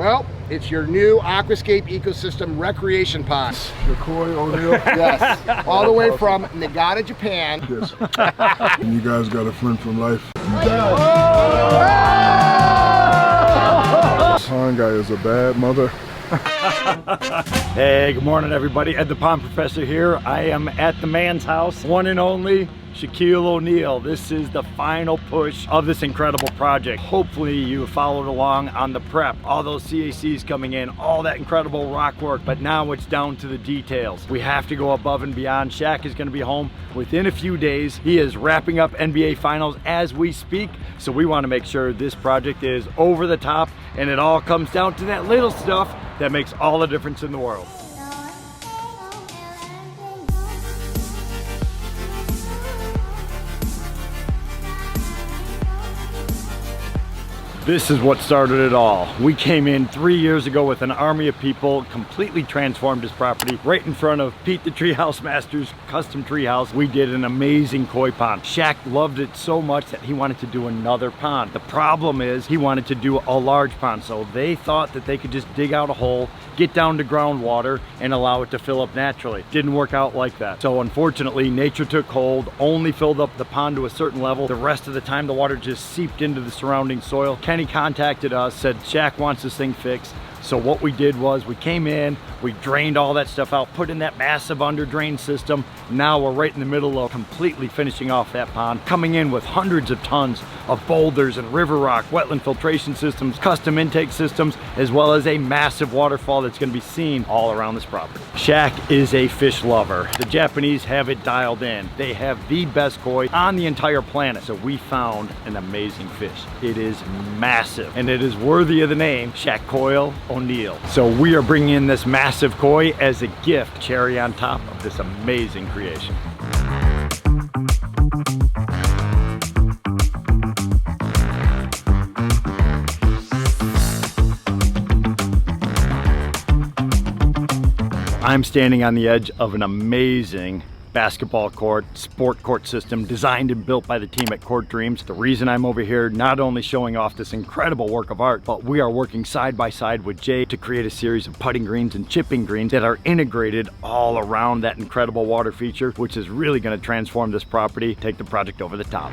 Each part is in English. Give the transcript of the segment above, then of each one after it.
Well, it's your new Aquascape ecosystem recreation pond. Shakoi O'Neill. Yes, all the way from Nagata, Japan. Yes. And you guys got a friend from life. This pond guy is a bad mother. Hey, good morning everybody. Ed the Pond Professor here. I am at the man's house, one and only Shaquille O'Neal. This is the final push of this incredible project. Hopefully you followed along on the prep, all those CACs coming in, all that incredible rock work, but now it's down to the details. We have to go above and beyond. Shaq is gonna be home within a few days. He is wrapping up NBA Finals as we speak, so we wanna make sure this project is over the top and it all comes down to that little stuff that makes all the difference in the world. This is what started it all. We came in 3 years ago with an army of people, completely transformed this property right in front of Pete the Treehouse Master's custom treehouse. We did an amazing koi pond. Shaq loved it so much that he wanted to do another pond. The problem is he wanted to do a large pond, so they thought that they could just dig out a hole, get down to groundwater, and allow it to fill up naturally. Didn't work out like that. So unfortunately, nature took hold, only filled up the pond to a certain level. The rest of the time, the water just seeped into the surrounding soil. Kenny contacted us, said Shaq wants this thing fixed. So what we did was we came in, we drained all that stuff out, put in that massive under drain system. Now we're right in the middle of completely finishing off that pond, coming in with hundreds of tons of boulders and river rock, wetland filtration systems, custom intake systems, as well as a massive waterfall that's gonna be seen all around this property. Shaq is a fish lover. The Japanese have it dialed in. They have the best koi on the entire planet. So we found an amazing fish. It is massive and it is worthy of the name Shaquille O'Neal. So we are bringing in this massive koi as a gift, cherry on top of this amazing creation. I'm standing on the edge of an amazing basketball court, sport court system designed and built by the team at Court Dreams. The reason I'm over here, not only showing off this incredible work of art, but we are working side by side with Jay to create a series of putting greens and chipping greens that are integrated all around that incredible water feature, which is really going to transform this property, take the project over the top.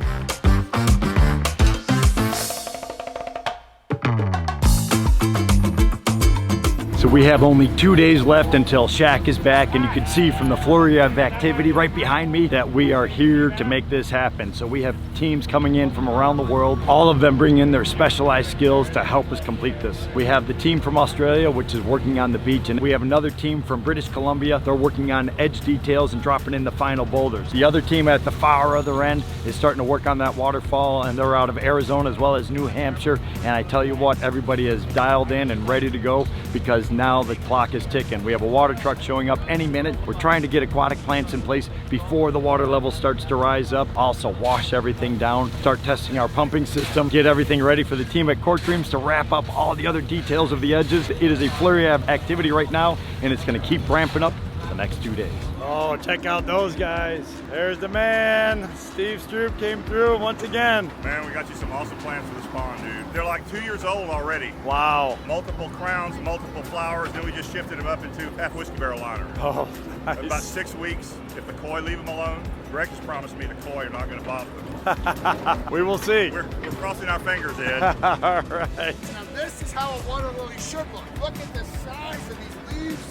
So we have only 2 days left until Shaq is back, and you can see from the flurry of activity right behind me that we are here to make this happen. So we have teams coming in from around the world, all of them bring in their specialized skills to help us complete this. We have the team from Australia, which is working on the beach, and we have another team from British Columbia. They're working on edge details and dropping in the final boulders. The other team at the far other end is starting to work on that waterfall, and they're out of Arizona as well as New Hampshire. And I tell you what, everybody is dialed in and ready to go because now the clock is ticking. We have a water truck showing up any minute. We're trying to get aquatic plants in place before the water level starts to rise up. Also wash everything down, start testing our pumping system, get everything ready for the team at Court Dreams to wrap up all the other details of the edges. It is a flurry of activity right now, and it's gonna keep ramping up for the next 2 days. Oh, check out those guys. There's the man. Steve Stroop came through once again. Man, we got you some awesome plants for this pond, dude. They're like 2 years old already. Wow. Multiple crowns, multiple flowers, then we just shifted them up into half whiskey barrel liner. Oh, nice. About 6 weeks. If the koi, leave them alone. Greg just promised me the koi are not gonna bother them. We will see. We're crossing our fingers, Ed. All right. Now this is how a water lily should look. Look at the size of these leaves,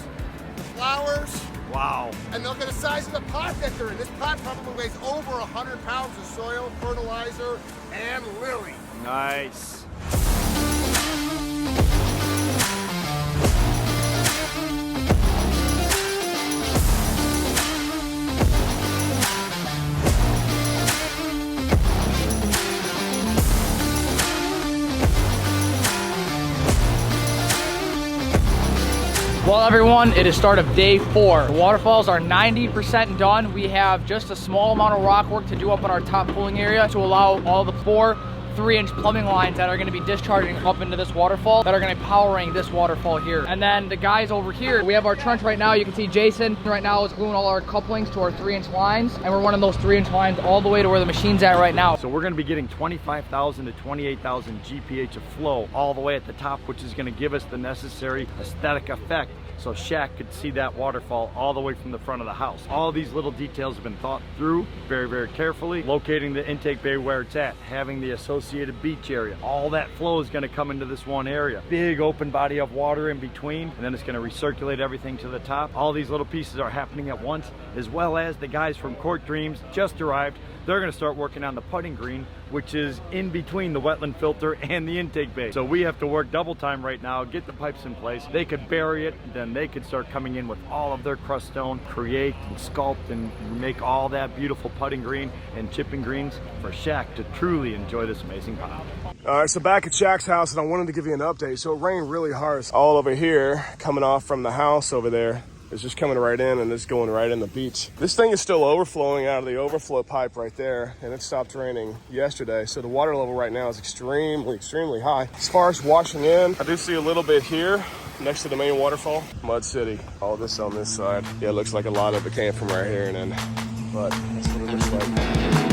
the flowers. Wow. And look at the size of the pot that they're in. This pot probably weighs over 100 pounds of soil, fertilizer, and lily. Nice. Well, everyone, it is start of day 4. The waterfalls are 90% done. We have just a small amount of rock work to do up in our top pooling area to allow all the 4 3-inch plumbing lines that are going to be discharging up into this waterfall that are going to be powering this waterfall here. And then the guys over here, we have our trench right now. You can see Jason right now is gluing all our couplings to our 3-inch lines, and we're running those 3-inch lines all the way to where the machine's at right now. So we're going to be getting 25,000 to 28,000 GPH of flow all the way at the top, which is going to give us the necessary aesthetic effect so Shaq could see that waterfall all the way from the front of the house. All these little details have been thought through very, very carefully. Locating the intake bay where it's at, having the associated beach area. All that flow is going to come into this one area. Big open body of water in between, and then it's going to recirculate everything to the top. All these little pieces are happening at once, as well as the guys from Court Dreams just arrived. They're going to start working on the putting green, which is in between the wetland filter and the intake bay. So we have to work double time right now, get the pipes in place. They could bury it, then they could start coming in with all of their crust stone, create and sculpt and make all that beautiful putting green and chipping greens for Shaq to truly enjoy this amazing pond. All right, so back at Shaq's house, and I wanted to give you an update. So it rained really hard. All over here, coming off from the house over there. It's just coming right in and it's going right in the beach. This thing is still overflowing out of the overflow pipe right there, and it stopped raining yesterday. So the water level right now is extremely, extremely high. As far as washing in, I do see a little bit here next to the main waterfall. Mud City, all this on this side. Yeah, it looks like a lot of it came from right here, and then, but that's what it looks like.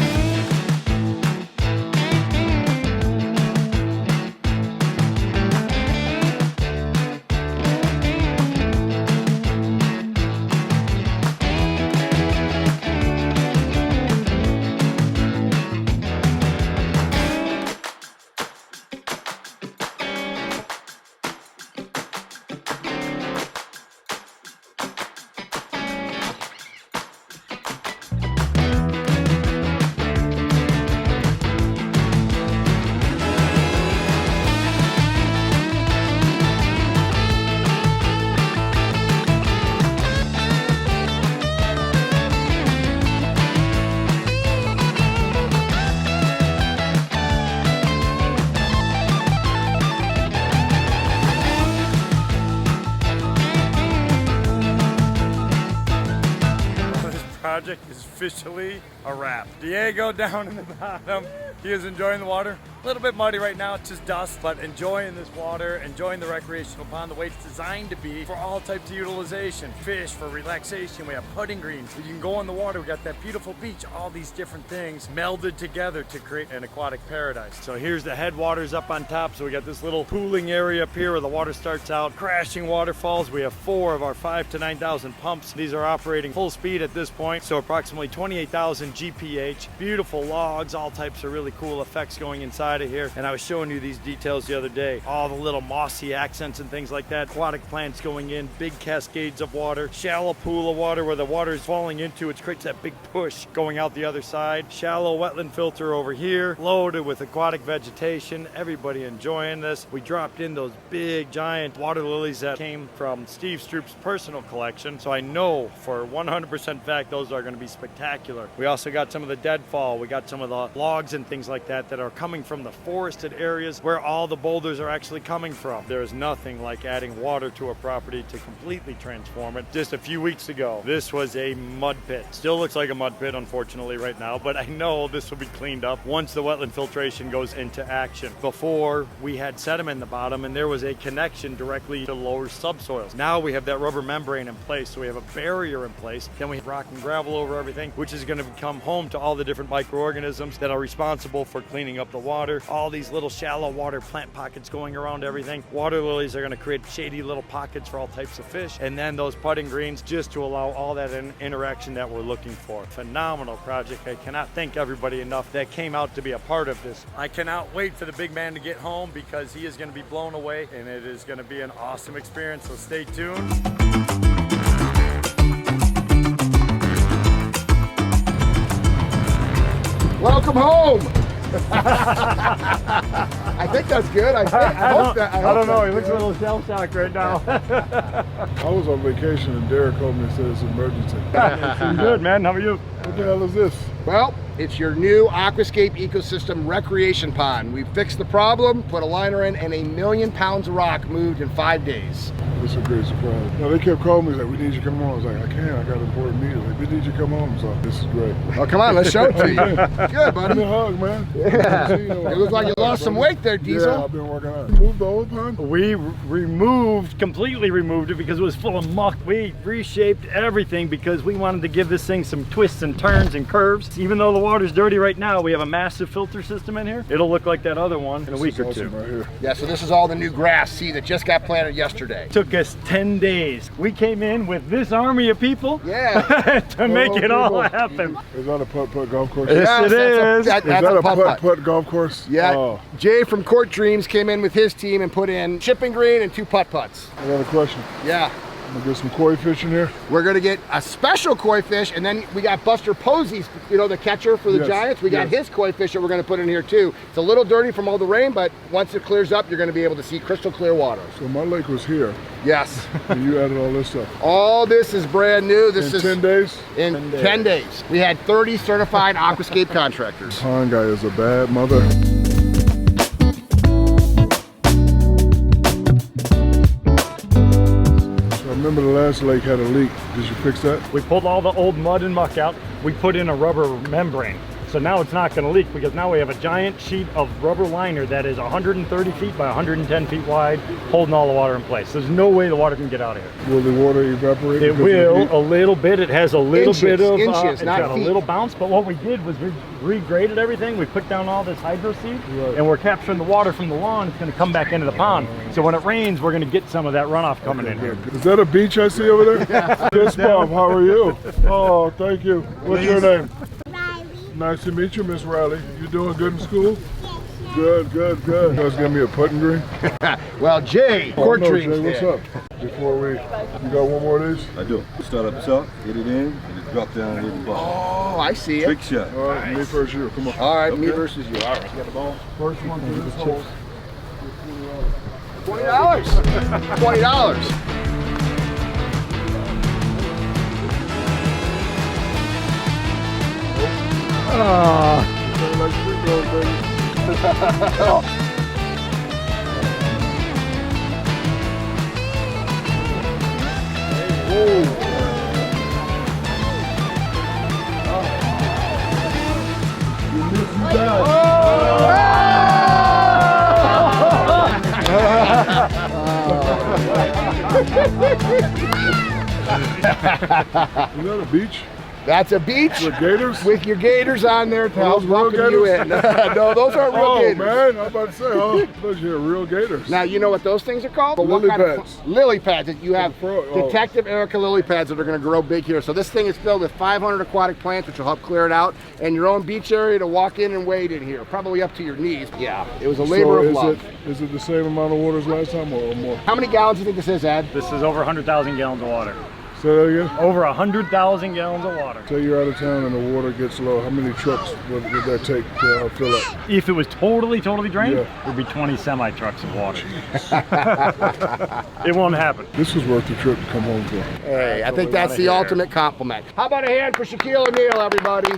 Project is officially a wrap. Diego down in the bottom. He is enjoying the water. A little bit muddy right now, it's just dust, but enjoying this water, enjoying the recreational pond the way it's designed to be for all types of utilization. Fish for relaxation, we have putting greens. You can go in the water, we got that beautiful beach, all these different things melded together to create an aquatic paradise. So here's the headwaters up on top. So we got this little pooling area up here where the water starts out, crashing waterfalls. We have 4 of our 5,000 to 9,000 pumps. These are operating full speed at this point. So approximately 28,000 GPH, beautiful logs, all types of really cool effects going inside of here. And I was showing you these details the other day, all the little mossy accents and things like that, aquatic plants going in, big cascades of water, shallow pool of water where the water is falling into, it creates that big push going out the other side, shallow wetland filter over here, loaded with aquatic vegetation, everybody enjoying this. We dropped in those big giant water lilies that came from Steve Stroop's personal collection, so I know for 100% fact those are going to be spectacular. We also got some of the deadfall, we got some of the logs and things like that that are coming from the forested areas where all the boulders are actually coming from. There is nothing like adding water to a property to completely transform it. Just a few weeks ago, this was a mud pit. Still looks like a mud pit, unfortunately, right now, but I know this will be cleaned up once the wetland filtration goes into action. Before, we had sediment in the bottom and there was a connection directly to lower subsoils. Now we have that rubber membrane in place, so we have a barrier in place. Then we have rock and gravel over everything, which is going to become home to all the different microorganisms that are responsible for cleaning up the water. All these little shallow water plant pockets going around everything. Water lilies are going to create shady little pockets for all types of fish. And then those putting greens just to allow all that interaction that we're looking for. Phenomenal project. I cannot thank everybody enough that came out to be a part of this. I cannot wait for the big man to get home because he is going to be blown away and it is going to be an awesome experience. So stay tuned. Welcome home. I think that's good. I don't know. He looks a little shell-shocked right now. I was on vacation and Derek called me and said it's an emergency. Good, man. How are you? What the hell is this? Well, it's your new Aquascape ecosystem recreation pond. We fixed the problem, put a liner in, and 1 million pounds of rock moved in 5 days. It's a great surprise. No, they kept calling me like, we need you to come on. I was like, I can't, I got an important meeting. Like, we need you to come on. So this is great. Oh, come on, let's show it to you. Good, Give buddy. me a hug, man. Yeah. It looks like you lost some weight there, Diesel. Yeah, I've been working on it. Moved the whole pond? We completely removed it because it was full of muck. We reshaped everything because we wanted to give this thing some twists and turns and curves. Even though the water's dirty right now, we have a massive filter system in here. It'll look like that other one in a week or two. Right here. Yeah, so this is all the new grass, see, that just got planted yesterday. Took us 10 days. We came in with this army of people to make it all happen. Is that a putt-putt golf course? Yes, it is. That's Is that a a putt-putt golf course? Yeah, Oh. Jay from Court Dreams came in with his team and put in chipping green and 2 putt-putts. I got a question. Yeah. I'm gonna get some koi fish in here. We're gonna get a special koi fish, and then we got Buster Posey's, you know, the catcher for the Yes, Giants. We got his koi fish that we're gonna put in here too. It's a little dirty from all the rain, but once it clears up, you're gonna be able to see crystal clear water. So my lake was here, Yes. and you added all this stuff. All this is brand new. This In is 10 days? in 10 days. We had 30 certified Aquascape contractors. Pond guy is a bad mother. So I remember the last lake had a leak. Did you fix that? We pulled all the old mud and muck out. We put in a rubber membrane. So now it's not going to leak because now we have a giant sheet of rubber liner that is 130 feet by 110 feet wide, holding all the water in place. There's no way the water can get out of here. Will the water evaporate? It because of the will heat? a little bit. It has a little bit of inches, it's not got a feet. little bounce. But what we did was we regraded everything. We put down all this hydro seed, Right. and we're capturing the water from the lawn. It's going to come back into the pond. So when it rains, we're going to get some of that runoff coming in here. Is that a beach I see over there? Yes, Bob. How are you? Oh, thank you. What's your name? Riley. Nice to meet you, Miss Riley. You doing good in school? Good, good, good. You guys give me a putting green? Well, Jay, Oh, Court no, Dreams Jay, what's did. up? Before we, you got one more of these? I do. Start up top, get it in, and just drop down and hit the ball. Oh, I see it. Trick shot. All right, me first you. Come on. All right, me Okay. versus you. All right, you got the ball. First one to this hole. $20. $20. Sound like free throws, baby. Is that a beach? That's a beach With gators? with your gators on there to help those real welcome you in. No, those aren't real Oh, gators. man, I'm about to say, oh, those are real gators. Now, you know what those things are called? What Lily kind of- pads. lily pads. That you have Oh. Detective Erica lily pads that are going to grow big here. So this thing is filled with 500 aquatic plants, which will help clear it out, and your own beach area to walk in and wade in here, probably up to your knees. Yeah, it was a labor of love. Is it the same amount of water as last time or more? How many gallons do you think this is, Ed? This is over 100,000 gallons of water. Say that again? Over 100,000 gallons of water. Say you're out of town and the water gets low. How many trucks would that take to fill up? If it was totally drained, Yeah. it would be 20 semi-trucks of water. It won't happen. This was worth the trip to come home for. Hey, I think that's the ultimate compliment. How about a hand for Shaquille O'Neal, everybody?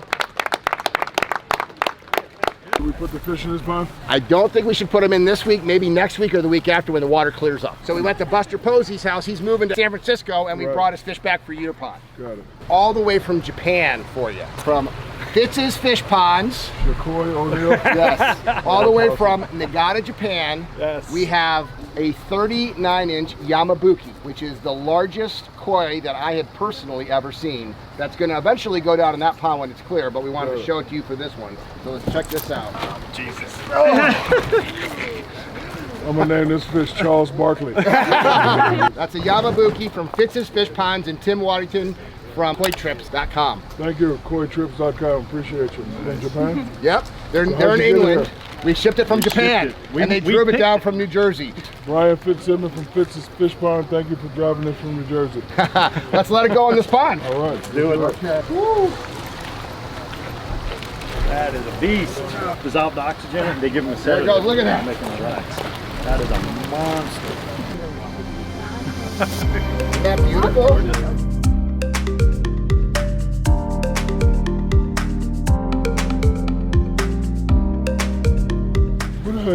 Did we put the fish in this pond? I don't think we should put them in this week, maybe next week or the week after when the water clears up. So we went to Buster Posey's house. He's moving to San Francisco, and we Right. brought his fish back for your pond. Got it. All the way from Japan for you. From Fitz's Fish Ponds. The koi O'Neal. Yes. All the way from Nagata, Japan. Yes. We have a 39-inch Yamabuki, which is the largest koi that I have personally ever seen. That's going to eventually go down in that pond when it's clear, but we wanted to show it to you for this one. So let's check this out. Jesus. I'm gonna name this fish Charles Barkley. That's a Yamabuki from Fitz's Fish Ponds in Tim Waddington from KoiTrips.com. Thank you, KoiTrips.com. Appreciate you. From Japan? Yep, they're how'd in you get it England. here? We shipped it from Japan, shipped it. and they We drove it picked down it. from New Jersey. Brian Fitzsimmons from Fitz's Fish Pond. Thank you for driving this from New Jersey. Let's let it go in this pond. All right. Do it. Okay. That is a beast. Dissolved oxygen, they give them a There it sedative. goes, look at that. Make them relax. That is a monster. Isn't that beautiful?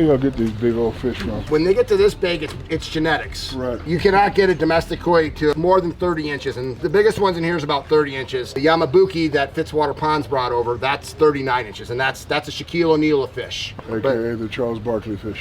where y'all get these big old fish from? When they get to this big, it's genetics. Right. You cannot get a domestic koi to more than 30 inches, and the biggest ones in here is about 30 inches. The Yamabuki that Fitzwater Ponds brought over, that's 39 inches, and that's a Shaquille O'Neal of fish. AKA the Charles Barkley fish.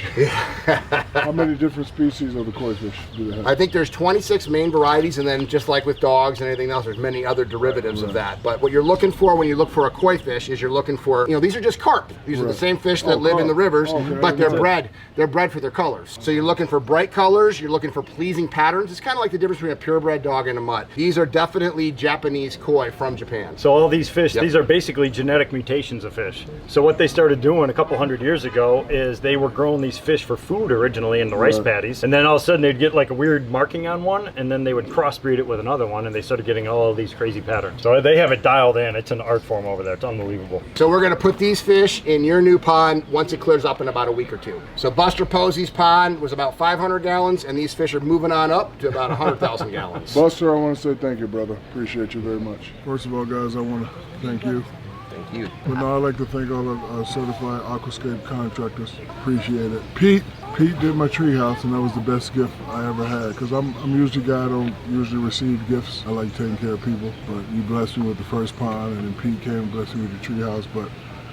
How many different species of the koi fish do they have? I think there's 26 main varieties, and then just like with dogs and anything else, there's many other derivatives of that. But what you're looking for when you look for a koi fish is you're looking for, these are just carp. These are the same fish that live in the rivers, but they're bred. They're bred for their colors. So you're looking for bright colors, you're looking for pleasing patterns. It's kind of like the difference between a purebred dog and a mutt. These are definitely Japanese koi from Japan. So all these fish, these are basically genetic mutations of fish. So what they started doing a couple hundred years ago is they were growing these fish for food originally in the rice paddies, and then all of a sudden they'd get like a weird marking on one, and then they would crossbreed it with another one, and they started getting all of these crazy patterns. So they have it dialed in. It's an art form over there. It's unbelievable. So we're gonna put these fish in your new pond once it clears up in about a week or two. So Buster Posey's pond was about 500 gallons, and these fish are moving on up to about 100,000 gallons. Buster, I want to say thank you, brother. Appreciate you very much. First of all, guys, I want to thank you. Thank you. But now I'd like to thank all of our certified aquascape contractors. Appreciate it. Pete did my tree house, and that was the best gift I ever had. Because I'm usually a guy, I don't usually receive gifts. I like taking care of people. But you blessed me with the first pond, and then Pete came and blessed me with the tree house. But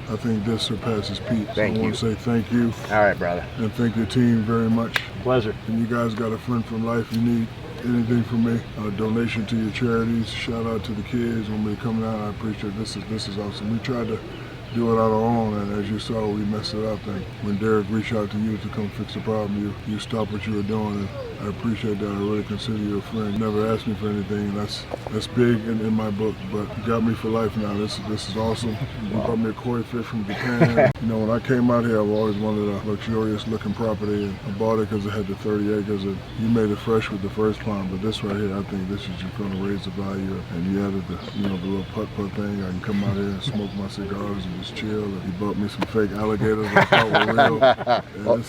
I think this surpasses Pete. So I want to say thank you. All right, brother. And thank your team very much. Pleasure. And you guys got a friend from life. You need anything from me, a donation to your charities, shout out to the kids when we coming out. I appreciate this is awesome. We tried to do it on our own, and as you saw, we messed it up. And when Derek reached out to you to come fix the problem, you stopped what you were doing, and I appreciate that. I really consider you a friend. You never asked me for anything, and that's big in my book. But you got me for life now. This is awesome. You brought me a koi fish from Japan. When I came out here, I've always wanted a luxurious looking property, and I bought it because it had the 30 acres, and you made it fresh with the first pond. But this right here, I think this is just going to raise the value. And you added the little putt thing. I can come out here and smoke my cigars and just chill. And he bought me some fake alligators I thought were real. And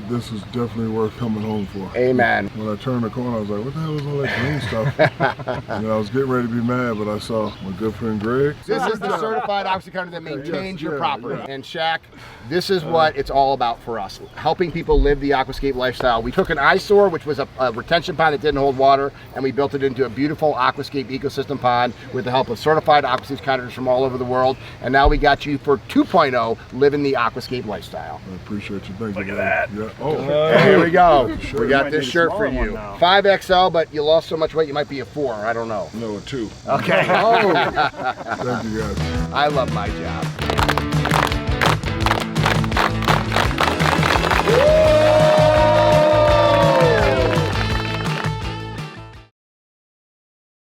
this is definitely worth coming home for. Amen. When I turned the corner, I was like, what the hell is all that green stuff? And I was getting ready to be mad, but I saw my good friend Greg. This is the certified aquascape that maintains your property. And Shaq, this is what it's all about for us, helping people live the aquascape lifestyle. We took an eyesore, which was a retention pond that didn't hold water, and we built it into a beautiful aquascape ecosystem pond with the help of certified aquascape contractors from all over the world. And now we got you for 2.0, living the aquascape lifestyle. I appreciate you. Thank you. Look at that. Yeah. Oh, here we go. Sure. We got this shirt for you. 5XL, but you lost so much weight you might be a 4. I don't know. no, a 2. Okay. Thank you, guys. I love my job.